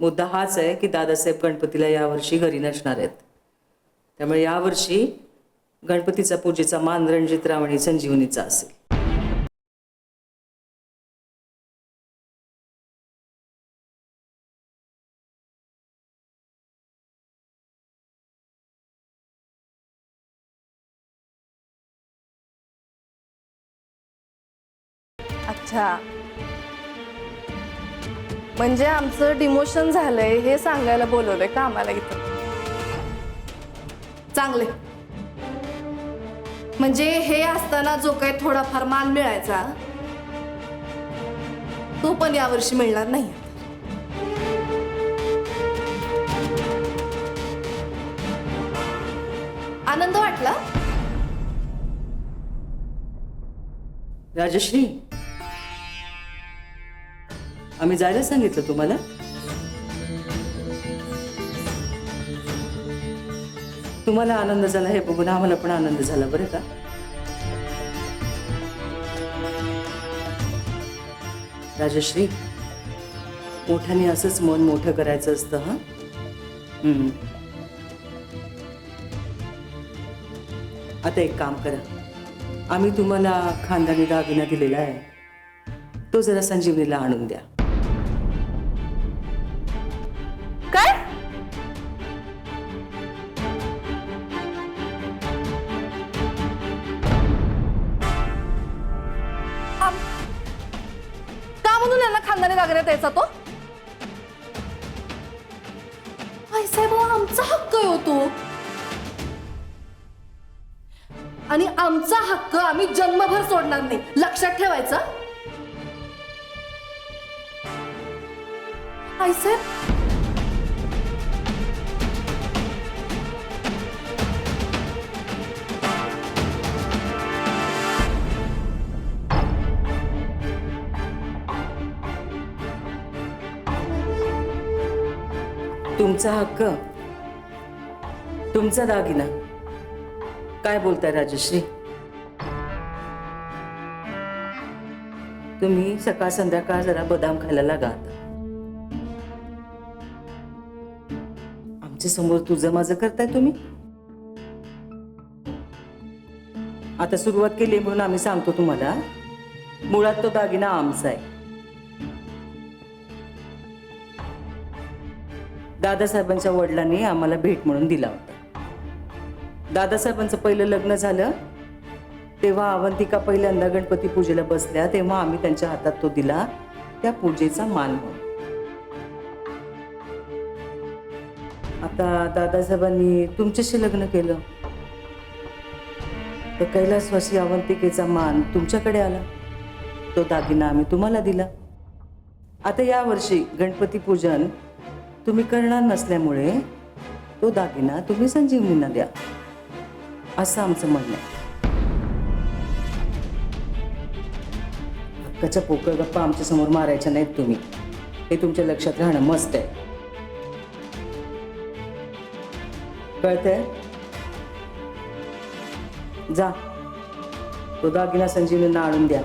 मुद्दा हाच आहे की दादासाहेब गणपतीला यावर्षी घरी नसणार आहेत. त्यामुळे यावर्षी गणपतीचा पूजेचा मान रणजितराव आणि संजीवनीचा असेल. अच्छा, म्हणजे आमचं डिमोशन झालंय हे सांगायला बोलवलंय का आम्हाला इथं? चांगले. म्हणजे हे असताना जो काही थोडाफार मान मिळायचा तो पण यावर्षी मिळणार नाही. आनंद वाटला? राजश्री, आम्ही जायला सांगितलं तुम्हाला? तुम्हाला आनंद झाला हे बघून आम्हाला पण आनंद झाला बरं का. राजश्री, मोठ्याने असंच मन मोठं करायचं असतं. हा, आता एक काम करा, आम्ही तुम्हाला खानदानी दागिना दिलेला आहे, तो जरा संजीवनीला आणून द्या. काय? का म्हणून यांना खानदानी दागिना द्यायचा तो? आई साहेब, आमचा हक्क आहे तो, आणि आमचा हक्क आम्ही जन्मभर सोडणार नाही, लक्षात ठेवायचं. आई साहेब, तुमचा हक्क, तुमचा दागिना. काय बोलताय राजश्री? तुम्ही सकाळ संध्याकाळ जरा बदाम खायला लागा. आमच्या समोर तुझं माझं करताय तुम्ही. आता सुरुवात केली म्हणून आम्ही सांगतो तुम्हाला, मुळात तो दागिना आमचा आहे. दादासाहेबांच्या वडिलांनी आम्हाला भेट म्हणून दिला होता. दादासाहेबांचं पहिलं लग्न झालं तेव्हा अवंतिका पहिल्यांदा गणपती पूजेला बसल्या तेव्हा आम्ही त्यांच्या हातात तो दिला, त्या पूजेचा मान म्हणून. आता दादासाहेबांनी तुमच्याशी लग्न केलं तर कैलासवासी अवंतिकेचा मान तुमच्याकडे आला, तो दागिना आम्ही तुम्हाला दिला. आता यावर्षी गणपती पूजन तुम्ही करणार नसल्यामुळे तो दागिना तुम्ही संजीवनीला द्या, असं आमचं म्हणणं आहे. हक्काच्या पोकळ गप्पा आमच्या समोर मारायच्या नाहीत तुम्ही, हे तुमच्या लक्षात राहणं मस्त आहे. कळतंय? जा, तो दागिना संजीवनीला आणून द्या.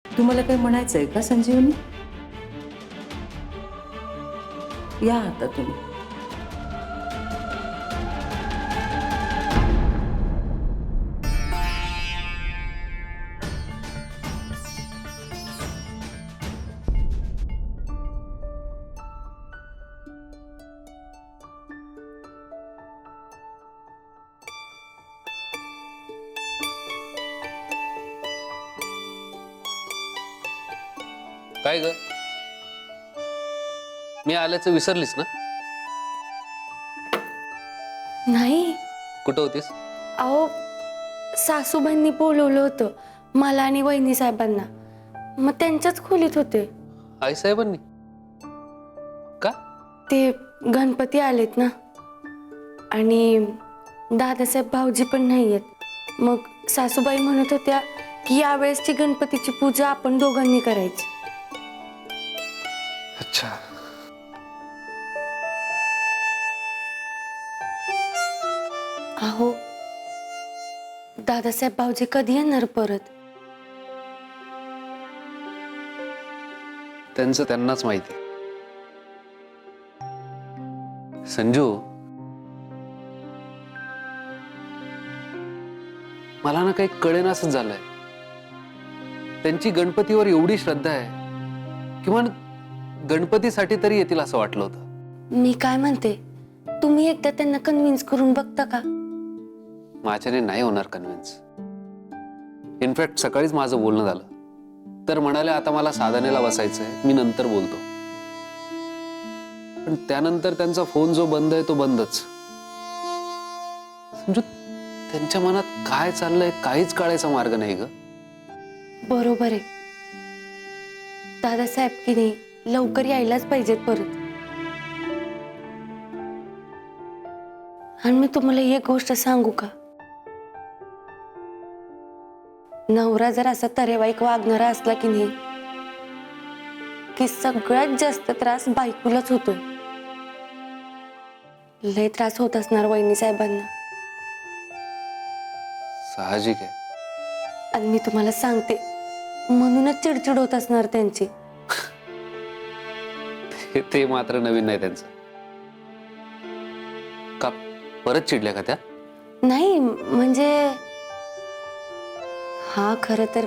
तुम्हाला काही म्हणायचंय का संजीवनी? या आता तुम्ही. काय ग, मी आल्याचं विसरलीस ना? नाही. कुठं होतीस? अहो, सासूबाईंनी बोलवलं होतं मला आणि वहिनी साहेबांना, मग त्यांच्याच खोलीत होते. आई साहेबांनी? का? ते गणपती आलेत ना, आणि दादासाहेब भाऊजी पण नाही आहेत. मग सासूबाई म्हणत होत्या की यावेळेसची गणपतीची पूजा आपण दोघांनी करायची. अच्छा. अहो दादासाहेब भाऊजी कधी येणार परत? त्यांचं त्यांनाच माहिती. संजू, मला ना काही कळेनासच झालंय. त्यांची गणपतीवर एवढी श्रद्धा आहे, किमान गणपतीसाठी तरी येतील असं वाटलं होतं. मी काय म्हणते, तुम्ही एकदा त्यांना कन्व्हिन्स करून बघता का? माझ्याने नाही होणार कन्व्हिन्स. इनफॅक्ट सकाळीच माझं बोलणं झालं तर म्हणाले आता मला साधनेला बसायचंय, मी नंतर बोलतो. पण त्यानंतर त्यांचा फोन जो बंद आहे तो बंदच. समजू, त्यांच्या मनात काय चाललंय काहीच कळायचा मार्ग नाही ग. बरोबर आहे. दादासाहेब की नाही लवकर यायलाच पाहिजेत परत. आणि मी तुम्हाला एक गोष्ट सांगू का, नवरा जर असा तरेवाईक वागणारा असला की नाही, की सगळ्यात जास्त त्रास बायकोलाच होतोय. लय त्रास होत असणार वहिनी साहेबांना. साहजिक आहे. आणि मी तुम्हाला सांगते, म्हणूनच चिडचिड होत असणार त्यांची. ते मात्र नवीन नाही त्यांचं. का परत चिडल्या का त्या? नाही म्हणजे हा खरं तर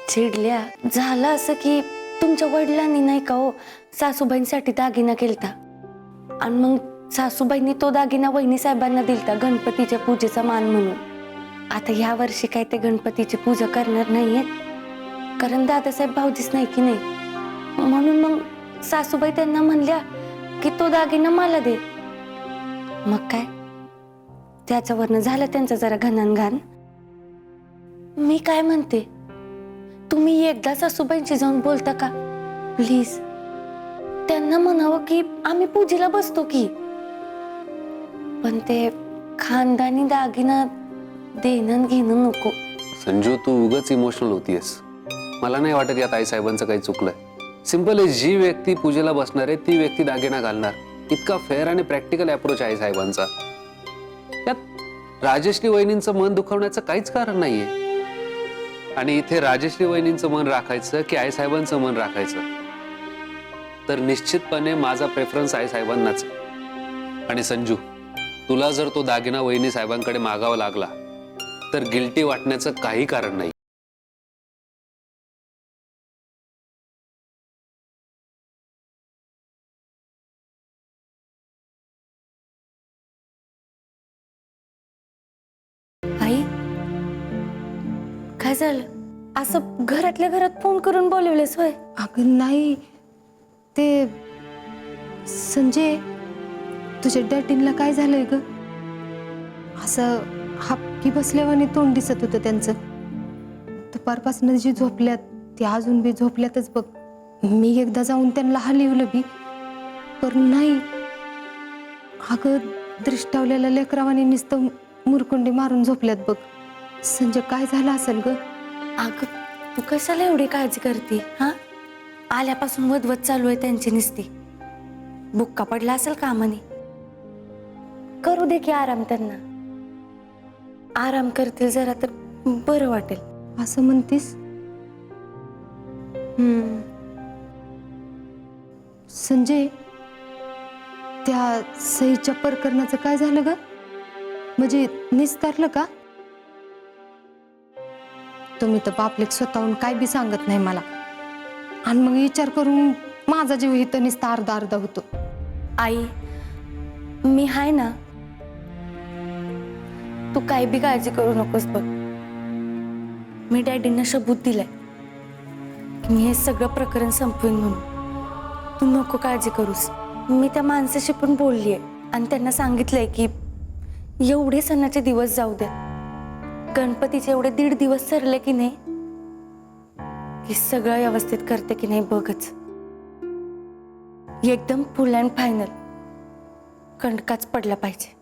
चिडल्या. झालं असं की तुमच्या वडिलांनी नाही का हो सासूबाईंसाठी दागिना केलता, आणि मग सासूबाईंनी तो दागिना वहिनी साहेबांना दिलता गणपतीच्या पूजेचा मान म्हणून. आता या वर्षी काय ते गणपतीची पूजा करणार नाहीयेत, कारण दादासाहेब भाऊजीच नाही की नाही. म्हणून मग सासूबाई त्यांना म्हणल्या की तो दागिना मला दे. मग काय त्याच्यावरनं झालं त्यांचं जरा घणानघाण. मी काय म्हणते, तुम्ही एकदा सासूबाईंशी जाऊन बोलता का प्लीज? त्यांना म्हणावं की आम्ही पूजेला बसतो की, पण ते खानदानी दागिना देणं घेणं नको. संजू, तू उगाच इमोशनल होतीयस. मला नाही वाटत यात आई साहेबांचं काही चुकलंय. सिंपल आहे, जी व्यक्ती पूजेला बसणार आहे ती व्यक्ती दागिना घालणार. इतका फेअर आणि प्रॅक्टिकल अप्रोच आहे साहेबांचा. यात राजश्री वहिनींचं मन दुखवण्याचं काहीच कारण नाहीये. आणि इथे राजश्री वहिनींचं मन राखायचं की आई साहेबांचं मन राखायचं, तर निश्चितपणे माझा प्रेफरन्स आई साहेबांनाच. आणि संजू, तुला जर तो दागिना वहिनी साहेबांकडे मागावा लागला तर गिल्टी वाटण्याचं काही कारण नाही. आई काय झालं? असं घरातल्या घरात फोन करून बोलवलेस होय? अगं नाही, ते संजय, तुझ्या डॅडींना काय झालंय ग? असं हापकी बसल्यावानी तोंड दिसत होतं त्यांचं. दुपारपासून जी झोपल्यात ते अजून बी झोपल्यातच बघ. मी एकदा जाऊन त्यांना हलवलं बी पण नाही. अगं दृष्टावलेल्या लेकरावानी नुसतं मुरकुंडी मारून झोपल्यात बघ. संजय काय झालं असेल ग? अगं तू कशाला एवढी काळजी करते? हा, आल्यापासून वदवद चालू आहे त्यांची नुसती. बुक्का पडला असेल कामाने. करू दे की आराम त्यांना. आराम करतील जरा तर बरं वाटेल. असं म्हणतीस? संजय, त्या सईच्या प्रकरणाचं काय झालं ग? म्हणजे निस्तारलं का? तुम्ही तर बापलेक स्वतःहून काय बी सांगत नाही मला, आणि मग विचार करून माझा जीव इथं निस्ता अर्धा अर्धा होतो. आई मी हाय ना, तू काही बी काळजी करू नकोस बघ. मी डॅडींना सबूत दिलाय की मी हे सगळं प्रकरण संपवीन म्हणून. तू नको काळजी करूस. मी त्या माणसाशी पण बोललीये आणि त्यांना सांगितलंय की एवढे सणाचे दिवस जाऊ द्या, गणपतीचे एवढे 1.5 दिवस सरले की नाही की सगळं व्यवस्थित करते की नाही बघच. एकदम फुल अँड फायनल कंडकाच पडला पाहिजे.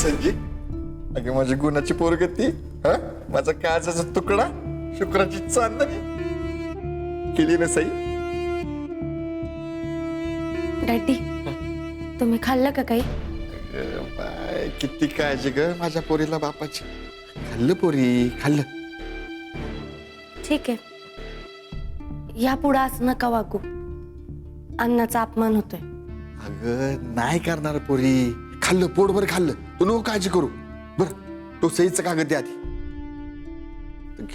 संजी, अगे माझी गुणाची पोरगती, हा माझा काळजाचा तुकडा, शुक्राची चांदणी केली ना सई. डॅडी तुम्ही खाल्लं का काही? बाय, किती काळजी ग माझ्या पोरीला बापाची. खाल्लं पोरी, खाल्लं. ठीक आहे, यापुढे असं नका वागू. अन्नाचा अपमान होतोय. अगं नाही करणार पोरी, खाल्लं पोटभर खाल्लं, तू नको काळजी करू. बर तो सईचा कागद द्या आधी.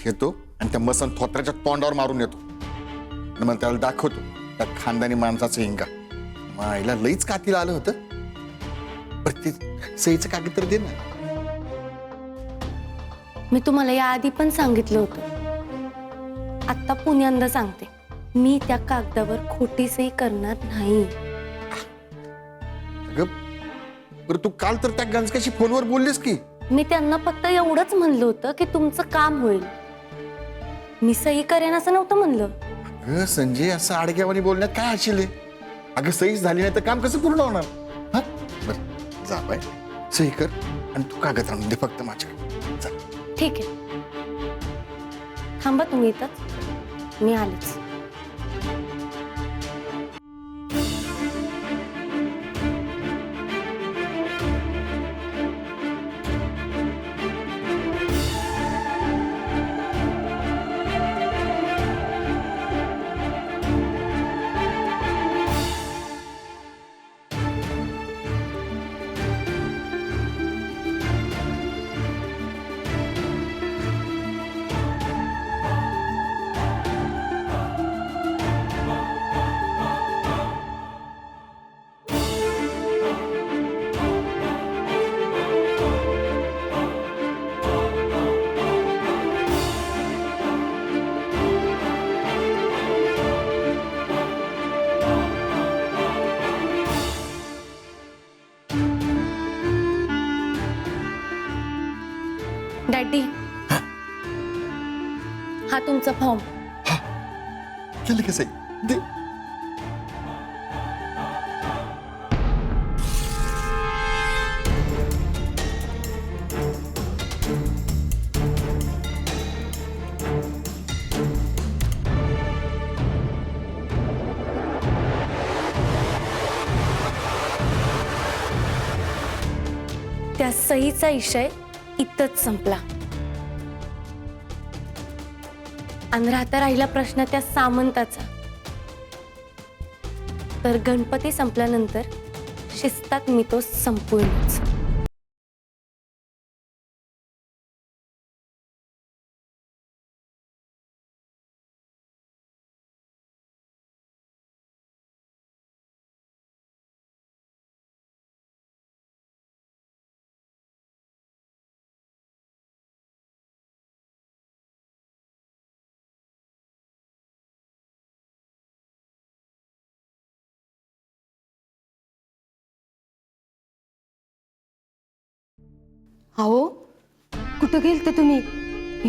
घेतो आणि त्या मसन थोत्राच्या तोंडावर मारून येतो आणि मग त्याला दाखवतो त्या खानदानी माणसाचं हिंगा. मायला लईच कातील आलं होतं. बरं ते सईचं कागद तर दे ना. मी तुम्हाला याआधी पण सांगितलं होतं, आता पुण्यांदा सांगते, मी त्या कागदावर खोटी सही करणार नाही. अगं बरं तू काल तर त्या गंजकाशी फोनवर बोललीस की. मी त्यांना फक्त एवढंच म्हणलं होतं की तुमचं काम होईल. मी सही करेन असं नव्हतं म्हणलं. अगं संजय, असं आडग्यावानी बोलण्यात काय असेल? अगं सहीच झाली नाही तर काम कसं पूर्ण होणार? हा बरं जा बाय, सही कर आणि तू कागद आणून दे फक्त माझ्याकडे. जा. ठीक आहे, थांबा तुम्ही इथंच, मी आलेच. डॅडी, हा तुमचा फॉर्म. केली का सही? दे. त्या सहीचा विषय इथंच संपला. आणि आता राहिला प्रश्न त्या सामंताचा. तर गणपती संपल्यानंतर शिस्तात मी तो संपूर्णच. अहो कुठं गेलते तुम्ही?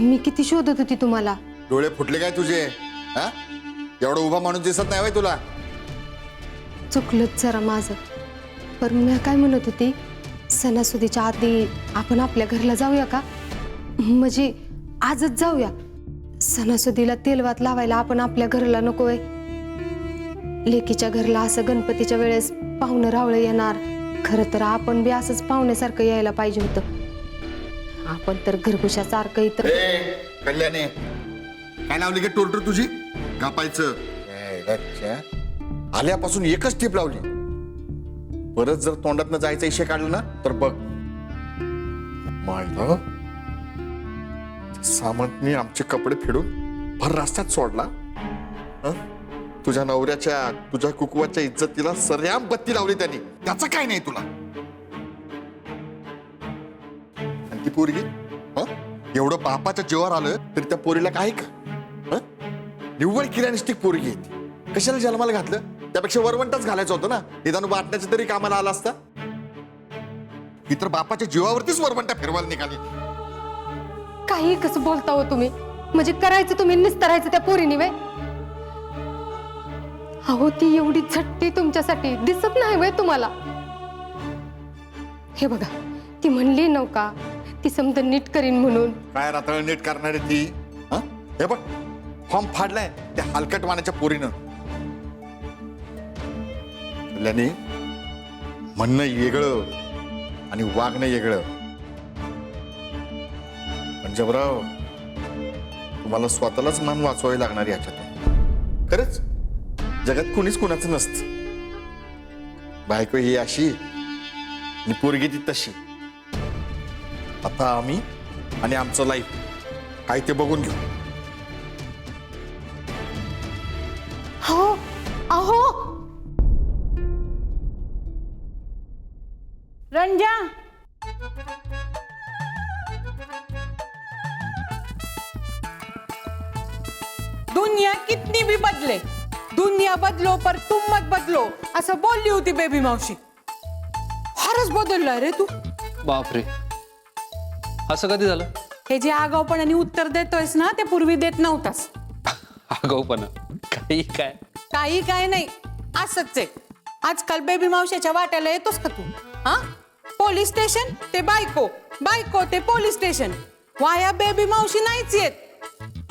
मी किती शोधत होती तुम्हाला. डोळे फुटले काय तुझे? हा एवढा उभा माणूस दिसत नाही होय तुला? चुकलंच जरा माझं. पण मी काय म्हणत होती, सणासुदीच्या आधी आपण आपल्या घरला जाऊया का? म्हणजे आजच जाऊया. सणासुदीला तेलवात लावायला आपण आपल्या घरला नकोय. लेकीच्या घरला असं गणपतीच्या वेळेस पाहुणं रावळं येणार. खरं तर आपण बी असंच पाहुण्यासारखं यायला पाहिजे होतं. आपण तर घरगुशासारखं इतर. कल्याणे काय लावली का टोरटर तुझी? कापायचं आल्यापासून एकच टीप लावली. परत जर तोंडातनं जायचा इशे काढला ना तर बघ. मायला सामंतनी आमचे कपडे फेडून भर रस्त्यात सोडला. तुझ्या नवऱ्याच्या, तुझ्या कुकुवाच्या इज्जतीला सर्याम बत्ती लावली त्यांनी. त्याचं काय नाही तुला? आणि ती पोरगी एवढं बापाच्या जीवावर आलं तरी त्या पोरीला काय का? निव्वळ किराणिष्टिक पोरगी आहे ती. कशाला जन्माला घातलं? त्यापेक्षा वरवंटाच घालायचं होतं ना. निदान वाटण्याचं तरी कामाला आला असता. ही तर बापाच्या जीवावरतीच वरवंटा फिरवायला निघाली. काही कसं बोलता हो तुम्ही? म्हणजे करायचं तुम्ही निस्तरायचं त्या पोरीनी वे? अहो ती एवढी झट्टी तुमच्यासाठी दिसत नाही वे तुम्हाला? हे बघा, ती म्हणली नव का ती समजा नीट करीन म्हणून. काय रात्र नीट करणारी ती? हं? हे बघ फॉर्म फाडलाय त्या हलकटवाण्याच्या पोरीनं. कल्याणी, म्हणणं वेगळं आणि वागणं वेगळं. पंजाबराव, तुम्हाला स्वतःलाच मान वाचवावी लागणार याच्यातून. खरंच जगात कुणीच कुणाचं नसतं. बायको ही अशी आणि पोरगी ती तशी. आता आम्ही आणि आमचं लाईफ काय ते बघून घेऊ. हो अहो रंजा, दुनिया कितनी भी बदले, दुनिया बदलो पर तुम मत बदलो, असं बोलली होती बेबी मावशी. फारच बदललाय रे तू. बापरे, असं कधी झालं? हे जे आगाऊपणाने उत्तर देतोयस ना ते पूर्वी देत नव्हतास. आगाऊपणा काही काय? काही काय नाही, असंच आहे. आजकाल बेबी मावशीच्या वाट्याला येतोस का तू? हा, पोलीस स्टेशन ते बायको, बायको ते पोलीस स्टेशन. वाया बेबी मावशी नाहीच येत,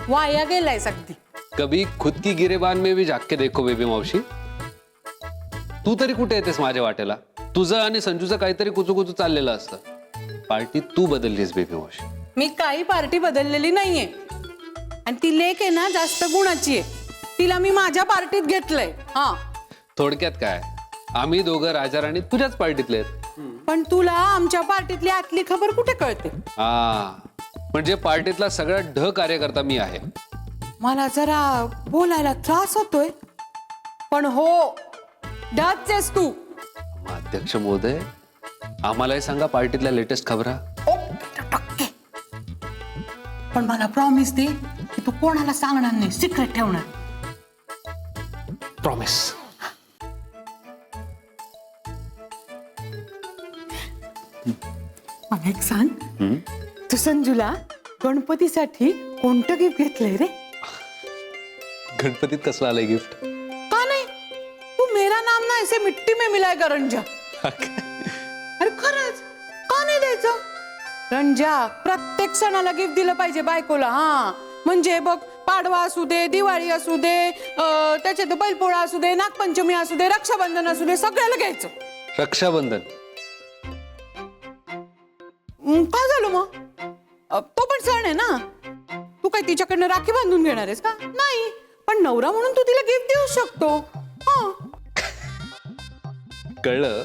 वाया गेलाय अगदी. कभी खुद की गिरेबान में भी झाक के देखो बेबी मावशी. तू तरी कुठे येतेस माझ्या वाट्याला? तुझं आणि संजूचं काहीतरी कुचू कुचू चाललेलं असतं. पार्टी तू बदललीस बेबी मावशी. मी काही पार्टी बदललेली नाहीये. आणि ती लेक आहे ना जास्त गुणाची आहे, तिला मी माझ्या पार्टीत घेतलंय. हा, थोडक्यात काय, आम्ही दोघं राजा राणी तुझ्याच पार्टीतले आहेत. पण तुला आमच्या पार्टीतली आतली खबर कुठे कळते? हा, म्हणजे पार्टीतला सगळ्यात ढ कार्यकर्ता मी आहे. मला जरा बोलायला त्रास होतोय, पण हो, डाचेस तू. अध्यक्ष महोदय, आम्हालाही सांगा पार्टीतल्या लेटेस्ट खबरा. टक्के. पण मला प्रॉमिस दे की तू कोणाला सांगणार नाही, सिक्रेट ठेवणार. प्रॉमिस. मला एक सांग, तू संजूला गणपतीसाठी कोणतं गिफ्ट घेतलंय रे? गणपतीत कसलं आलंय गिफ्ट? का नाही, तू मेरा नाम ना ऐसे मिट्टी में मिलाय का रंजा? अरे खरंच, का नाही द्यायचं? रंजा, प्रत्येक सणाला गिफ्ट दिलं पाहिजे बायकोला. हा, म्हणजे बघ, पाडवा असू दे, दिवाळी असू दे, त्याच्यात बैलपोळा असू दे, नागपंचमी असू दे, रक्षाबंधन असू दे, सगळ्याला घ्यायचं. रक्षाबंधन काय झालं मग? तो पण सण आहे ना. तू काय तिच्याकडनं राखी बांधून घेणार आहेस का? नाही, पण नवरा म्हणून तू तिला गिफ्ट देऊ शकतो. हा, कळलं.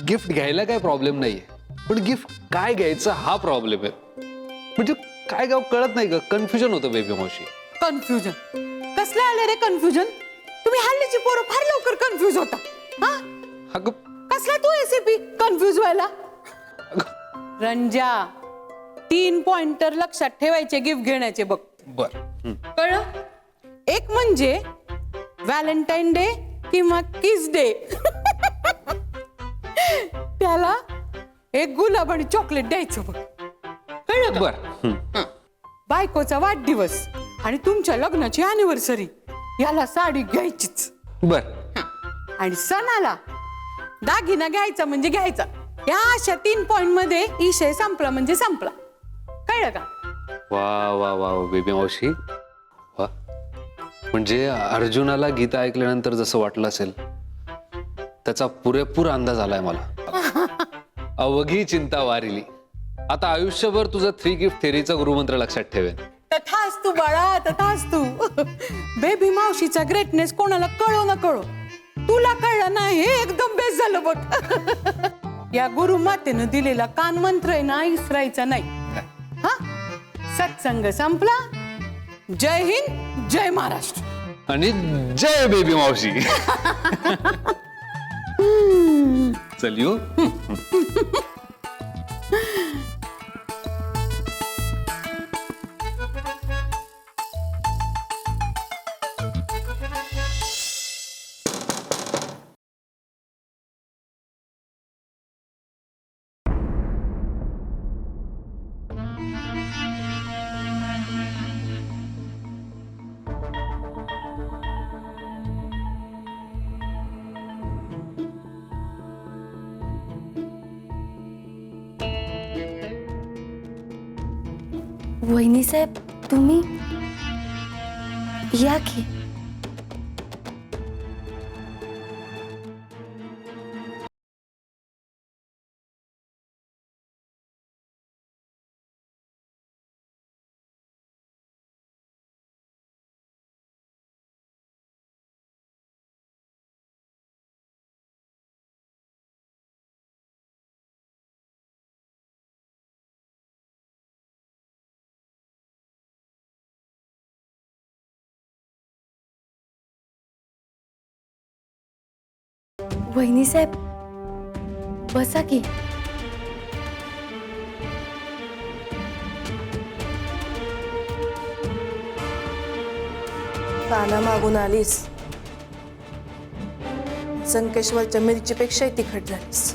गिफ्ट घ्यायला काय प्रॉब्लेम नाहीये, पण गिफ्ट काय घ्यायचं हा प्रॉब्लेम आहे. म्हणजे काय गाव कळत नाही ग, कन्फ्युजन होतं बेबी मावशी. कन्फ्युजन कसलं आलं रे? कन्फ्युजन तुम्ही हल्लीची पोरं फार लवकर कन्फ्युज होता. हा, अगं, कसला तू एसीपी कन्फ्युज व्हायला? रंजा, 3 पॉइंटर लक्षात ठेवायचे गिफ्ट घेण्याचे बघ. बर. कळलं? एक म्हणजे व्हॅलेंटाईन डे किंवा किस डे. त्याला एक गुलाब आणि चॉकलेट द्यायचं बघ. कळलं का? बर. बायकोचा वाढदिवस आणि तुमच्या लग्नाची अॅनिव्हर्सरी याला साडी घ्यायचीच. बर. आणि सणाला दागिना घ्यायचा म्हणजे घ्यायचा. या अशा 3 पॉइंट मध्ये विषय संपला म्हणजे संपला. कळलं का? वा वा वा बेबी मावशी, वा. म्हणजे अर्जुनाला गीता ऐकल्यानंतर जसं वाटलं असेल त्याचा पुरेपूर अंदाज आलाय मला. अवघी चिंता वारिली. आता आयुष्यभर तुझं 3 गिफ्ट थेरीचा गुरुमंत्र लक्षात ठेवेन. तथाच तू बाळा, तथाच तू. बेबी मावशीचा ग्रेटनेस कोणाला कळो ना कळो, तुला कळलं ना, हे एकदम बेस्ट झालं बघ. या गुरुमातेनं दिलेला कान मंत्र आहे ना, इसरायचा नाही. हा, सत्संग संपला. जय हिंद, जय महाराष्ट्र आणि जय बेबी मावशी. चल यू. वहिनी साहेब तुम्ही या की. वहिनी साहेब बसा की. काना मागून आलीस. संकेश्वरच्या मिरचीपेक्षाही तिखट झालीस.